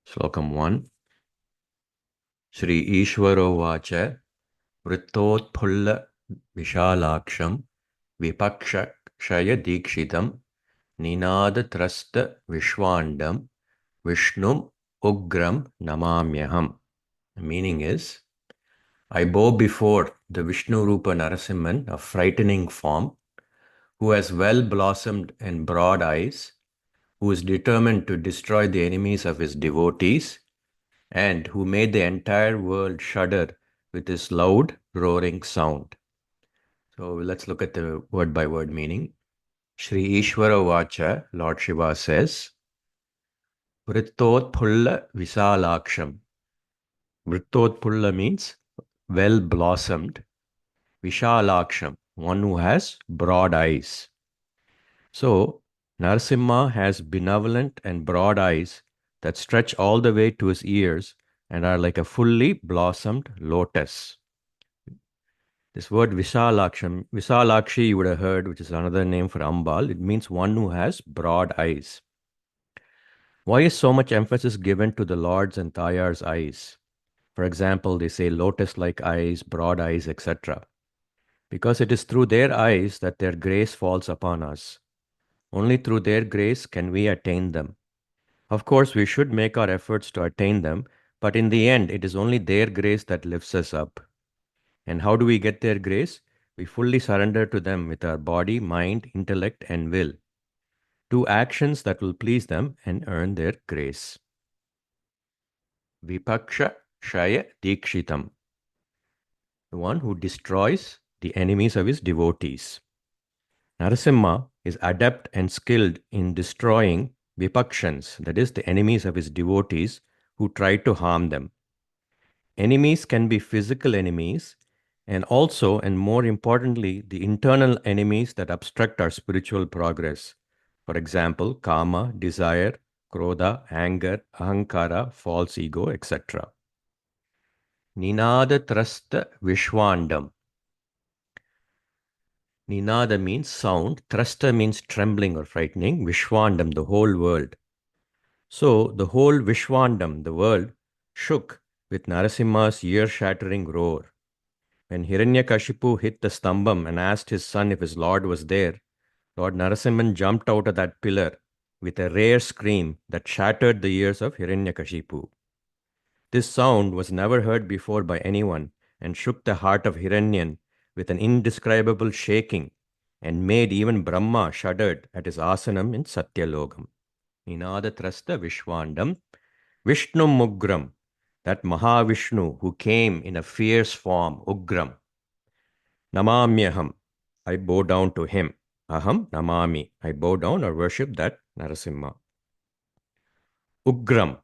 Slokam 1. Shri Ishwarovacha vṛttōtphulla viśālākṣaṃ vipakṣaya dikshitam ninādatrasta vishvāndam vishnum ugram namāmyaham. The meaning is, I bow before the Vishnu Rupa Narasimhan of frightening form, who has well-blossomed and broad eyes, who is determined to destroy the enemies of his devotees, and who made the entire world shudder with his loud, roaring sound. So let's look at the word-by-word meaning. Shri Ishwara Vacha, Lord Shiva says, vṛttōtphulla viśālākṣaṃ. Vṛttōtphulla means well-blossomed. Viśālākṣaṃ, one who has broad eyes. So Narasimha has benevolent and broad eyes that stretch all the way to his ears and are like a fully blossomed lotus. This word viśālākṣaṃ, Viśālākṣi you would have heard, which is another name for Ambal. It means one who has broad eyes. Why is so much emphasis given to the Lord's and Tayar's eyes? For example, they say lotus-like eyes, broad eyes, etc. Because it is through their eyes that their grace falls upon us. Only through their grace can we attain them. Of course, we should make our efforts to attain them, but in the end, it is only their grace that lifts us up. And how do we get their grace? We fully surrender to them with our body, mind, intellect, and will. Do actions that will please them and earn their grace. Vipakṣaya dikshitam, the one who destroys the enemies of his devotees. Narasimha is adept and skilled in destroying vipakshans, that is, the enemies of his devotees who try to harm them. Enemies can be physical enemies, and also, and more importantly, the internal enemies that obstruct our spiritual progress. For example, kama, desire, krodha, anger, ahankara, false ego, etc. Ninādatrasta vishvāndam. Ninada means sound, trasta means trembling or frightening, vishvāndam, the whole world. So the whole vishvāndam, the world, shook with Narasimha's ear-shattering roar. When Hiranyakashipu hit the stambam and asked his son if his lord was there, Lord Narasimhan jumped out of that pillar with a rare scream that shattered the ears of Hiranyakashipu. This sound was never heard before by anyone and shook the heart of Hiranyan with an indescribable shaking and made even Brahma shuddered at his asanam in Satyalokam. Ninadatrasta Vishvandam, Vishnum Ugram, that Mahavishnu who came in a fierce form, Ugram. Namamyaham, I bow down to him. Aham namami, I bow down or worship that Narasimha. Ugram,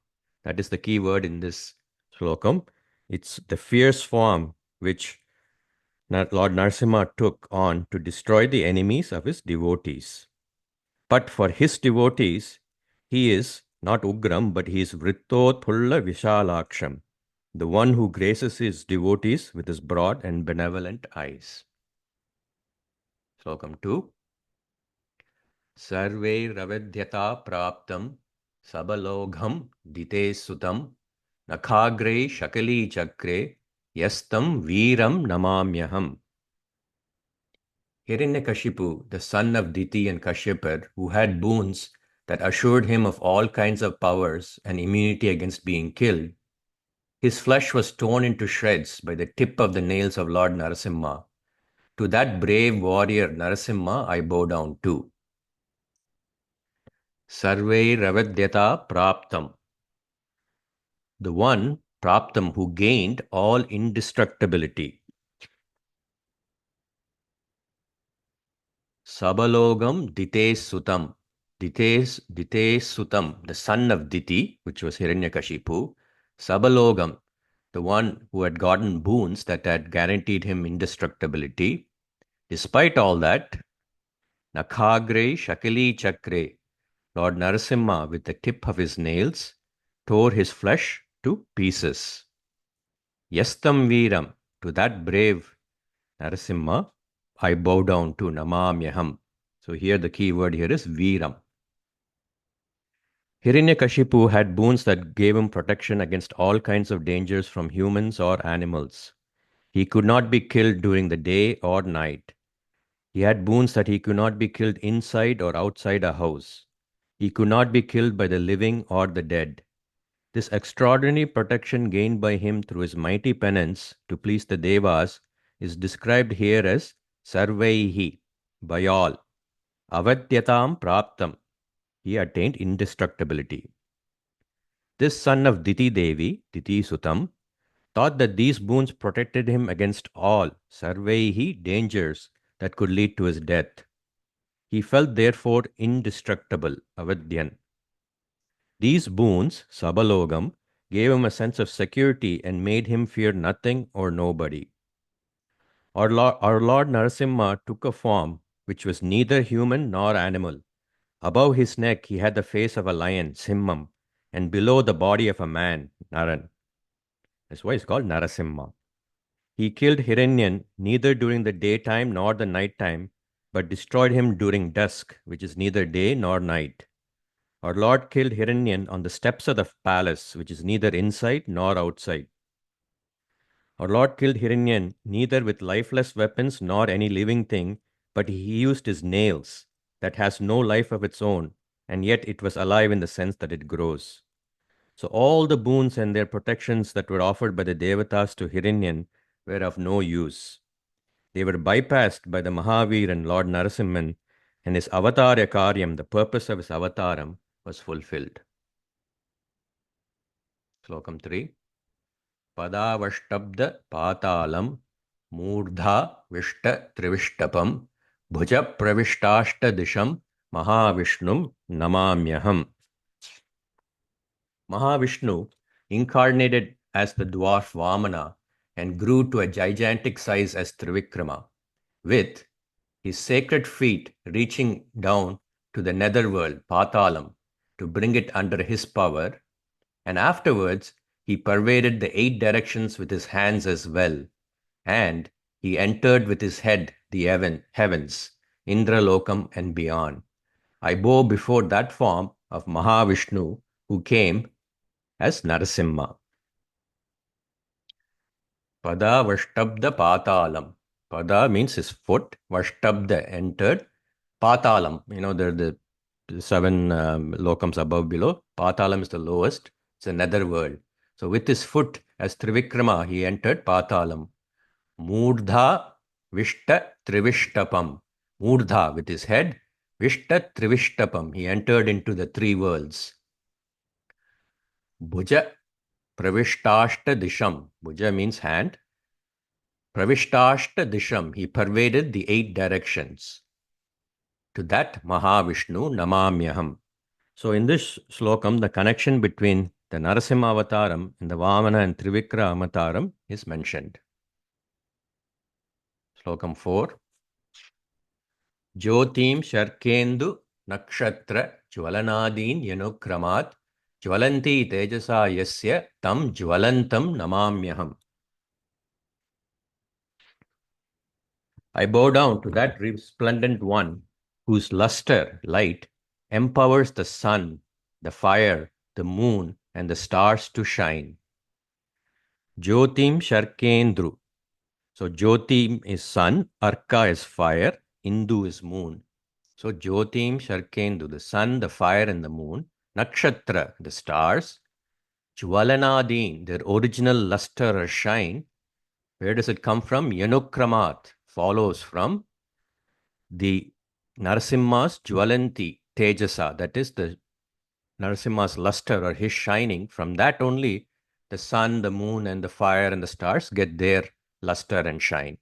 that is the key word in this slokam. It's the fierce form which Lord Narasimha took on to destroy the enemies of his devotees. But for his devotees, he is not Ugram, but he is vṛttōtphulla viśālākṣaṃ, the one who graces his devotees with his broad and benevolent eyes. Slokam 2. Sarvairavadhyatāṃ prāptaṃ sabalogham dite sutam nakhagre shakali chakre yastam vṛram namāmyaham. Hiranyakashipu, the son of Diti and Kashyapa, who had boons that assured him of all kinds of powers and immunity against being killed, his flesh was torn into shreds by the tip of the nails of Lord Narasimha. To that brave warrior Narasimha I bow down too. Sarvairavadhyatāṃ prāptaṃ, the one, prāptaṃ, who gained all indestructibility. Sabalogam dite sutam, dite sutam, the son of Diti, which was Hiranyakashipu. Sabalogam, the one who had gotten boons that had guaranteed him indestructibility. Despite all that, nakhagre shakali chakre, Lord Narasimha, with the tip of his nails, tore his flesh to pieces. Yastam vṛram, to that brave Narasimha, I bow down to namāmyaham. So here the key word here is vṛram. Hiranyakashipu had boons that gave him protection against all kinds of dangers from humans or animals. He could not be killed during the day or night. He had boons that he could not be killed inside or outside a house. He could not be killed by the living or the dead. This extraordinary protection gained by him through his mighty penance to please the Devas is described here as sarvaihi, by all. Avadhyatāṃ prāptaṃ. He attained indestructibility. This son of Diti Devi, Diti Sutam, thought that these boons protected him against all sarvaihi dangers that could lead to his death. He felt therefore indestructible, avadhyan. These boons, sabalogam, gave him a sense of security and made him fear nothing or nobody. Our Lord Narasimha took a form which was neither human nor animal. Above his neck he had the face of a lion, Simham, and below the body of a man, Naran. That's why it's called Narasimha. He killed Hiranyan neither during the daytime nor the nighttime, but destroyed him during dusk, which is neither day nor night. Our Lord killed Hiranyan on the steps of the palace, which is neither inside nor outside. Our Lord killed Hiranyan neither with lifeless weapons nor any living thing, but he used his nails, that has no life of its own, and yet it was alive in the sense that it grows. So all the boons and their protections that were offered by the Devatas to Hiranyan were of no use. They were bypassed by the Mahavir and Lord Narasimhan, and his avatarya karyam, the purpose of his avataram, was fulfilled. Slokam 3. padāvaṣṭabdhapātāḻaṃ mūrdhā viśta trivishtapam bhuja pravishtashtadisham Mahavishnum namamyaham. Mahavishnu incarnated as the dwarf Vamana and grew to a gigantic size as Trivikrama, with his sacred feet reaching down to the netherworld, Pātālam, to bring it under his power, and afterwards he pervaded the 8 directions with his hands as well, and he entered with his head the heavens, Lokam and beyond. I bow before that form of Mahavishnu who came as Narasimha. padāvaṣṭabdhapātāḻaṃ. Pada means his foot, Vaṣṭabda entered, Pātālam, there are the 7 lokams above, below. Pātālam is the lowest, it's a netherworld. So with his foot as Trivikrama, he entered Pātālam. Mūrdhā viśta trivishtapam. Mūrdhā with his head, viśta trivishtapam. He entered into the 3 worlds. Bhuja pravishtashtadisham. Bhuja means hand. Pravishtashtadisham. He pervaded the 8 directions. To that Mahavishnu namamyaham. So in this slokam, the connection between the Narasimha avataram and the Vamana and Trivikra avataram is mentioned. Slokam 4. jyōtīṃṣyarkēndu nakshatra jvalanādīn yanukramat jvalanti tejasa yasya tam jvalantam namamyaham. I bow down to that resplendent one whose luster, light, empowers the sun, the fire, the moon, and the stars to shine. jyōtīṃṣyarkēndu. So Jyotim is sun, Arka is fire, Indu is moon. So jyōtīṃṣyarkēndu, the sun, the fire, and the moon. Nakshatra, the stars. Jvalanādīn, their original luster or shine. Where does it come from? Yanukramat, follows from the Narasimha's Jvalanti Tejasa, that is the Narasimha's luster or his shining. From that only the sun, the moon, and the fire and the stars get their luster and shine.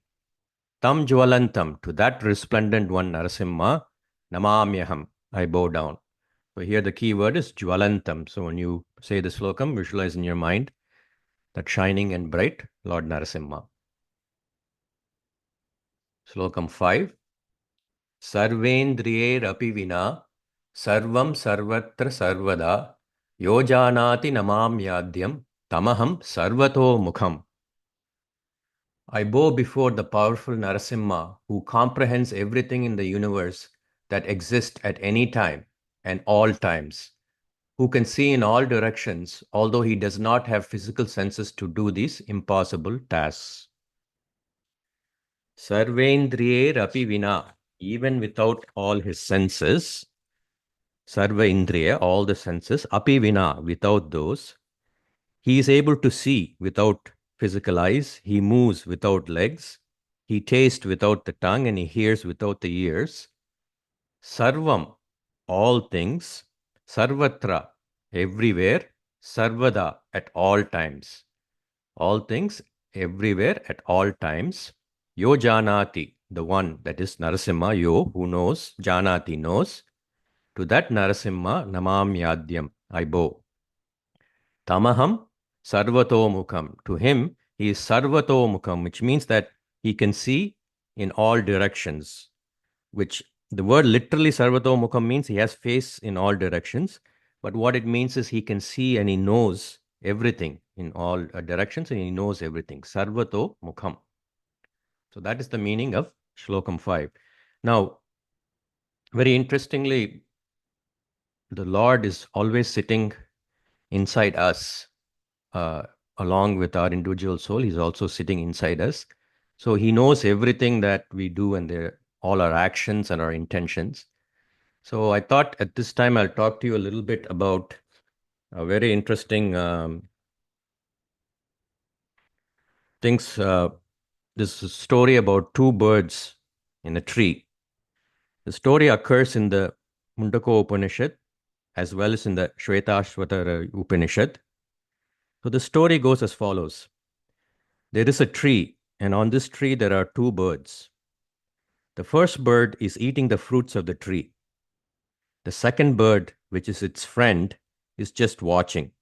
Tam jvalantam, to that resplendent one Narasimha, namamyaham, I bow down. So here the key word is jvalantam. So when you say the slokam, visualize in your mind that shining and bright Lord Narasimha. Slokam 5. Sarvēndriyairapi vina sarvam sarvatra sarvada yojanati namamyadyam tamaham sarvato mukham. I bow before the powerful Narasimha who comprehends everything in the universe that exists at any time and all times. who can see in all directions, although he does not have physical senses to do these impossible tasks. Sarvēndriyairapi vina, even without all his senses, sarvaindriya, all the senses, api vina, without those, he is able to see without physical eyes, he moves without legs, he tastes without the tongue, and he hears without the ears. Sarvam, all things, sarvatra, everywhere, sarvada, at all times. All things, everywhere, at all times. Yo janati, the one, that is Narasimha, yo, who knows, janati, knows. To that Narasimha, namamyadyam, I bow. Tamaham, sarvatomukham. To him, he is sarvatomukham, which means that he can see in all directions, which the word literally sarvatomukham means he has face in all directions, but what it means is he can see and he knows everything in all directions, and he knows everything. Sarvatomukham. So that is the meaning of Slokam 5. Now, very interestingly, the Lord is always sitting inside us, along with our individual soul. He's also sitting inside us. So he knows everything that we do and all our actions and our intentions. So I thought at this time I'll talk to you a little bit about a very interesting things. This is a story about two birds in a tree. The story occurs in the Mundaka Upanishad as well as in the Shvetashvatara Upanishad. So the story goes as follows. There is a tree, and on this tree there are two birds. The first bird is eating the fruits of the tree. The second bird, which is its friend, is just watching.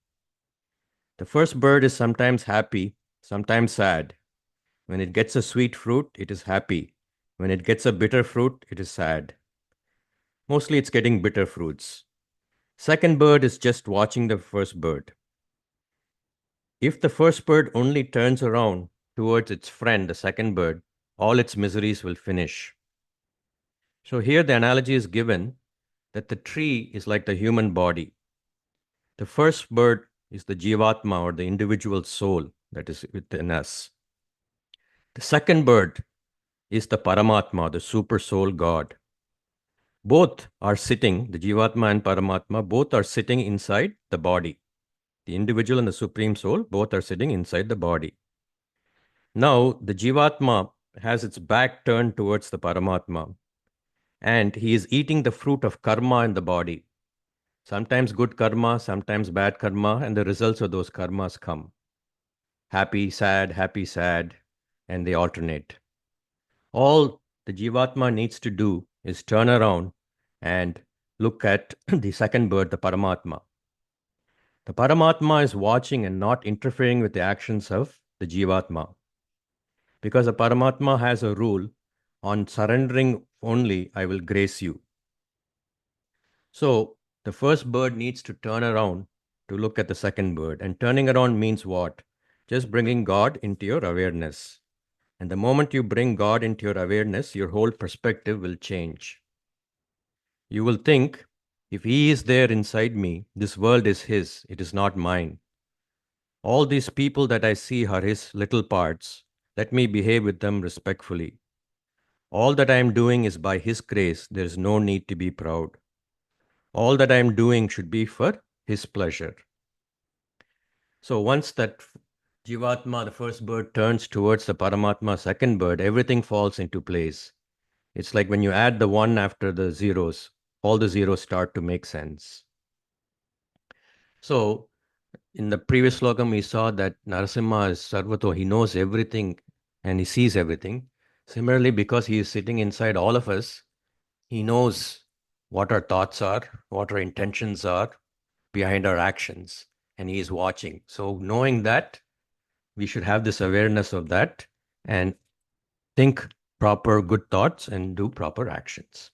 The first bird is sometimes happy, sometimes sad. When it gets a sweet fruit, it is happy. When it gets a bitter fruit, it is sad. Mostly it's getting bitter fruits. Second bird is just watching the first bird. If the first bird only turns around towards its friend, the second bird, all its miseries will finish. So here the analogy is given that the tree is like the human body. The first bird is the jivatma, or the individual soul that is within us. The second bird is the Paramatma, the super soul God. Both are sitting, the jivatma and Paramatma, both are sitting inside the body. The individual and the supreme soul, both are sitting inside the body. Now, the jivatma has its back turned towards the Paramatma, and he is eating the fruit of karma in the body. Sometimes good karma, sometimes bad karma, and the results of those karmas come. Happy, sad, and they alternate. All the jivatma needs to do is turn around and look at the second bird, the Paramatma. The Paramatma is watching and not interfering with the actions of the jivatma. Because the Paramatma has a rule, on surrendering only, I will grace you. So the first bird needs to turn around to look at the second bird. And turning around means what? Just bringing God into your awareness. And the moment you bring God into your awareness, your whole perspective will change. You will think, if He is there inside me, this world is His, it is not mine. All these people that I see are His little parts. Let me behave with them respectfully. All that I am doing is by His grace. There is no need to be proud. All that I am doing should be for His pleasure. So once that Jivatma, the first bird, turns towards the Paramatma, second bird, everything falls into place. It's like when you add the one after the zeros, all the zeros start to make sense. So in the previous slokam, we saw that Narasimha is Sarvato. He knows everything and he sees everything. Similarly, because he is sitting inside all of us, he knows what our thoughts are, what our intentions are behind our actions, and he is watching. So knowing that, we should have this awareness of that and think proper good thoughts and do proper actions.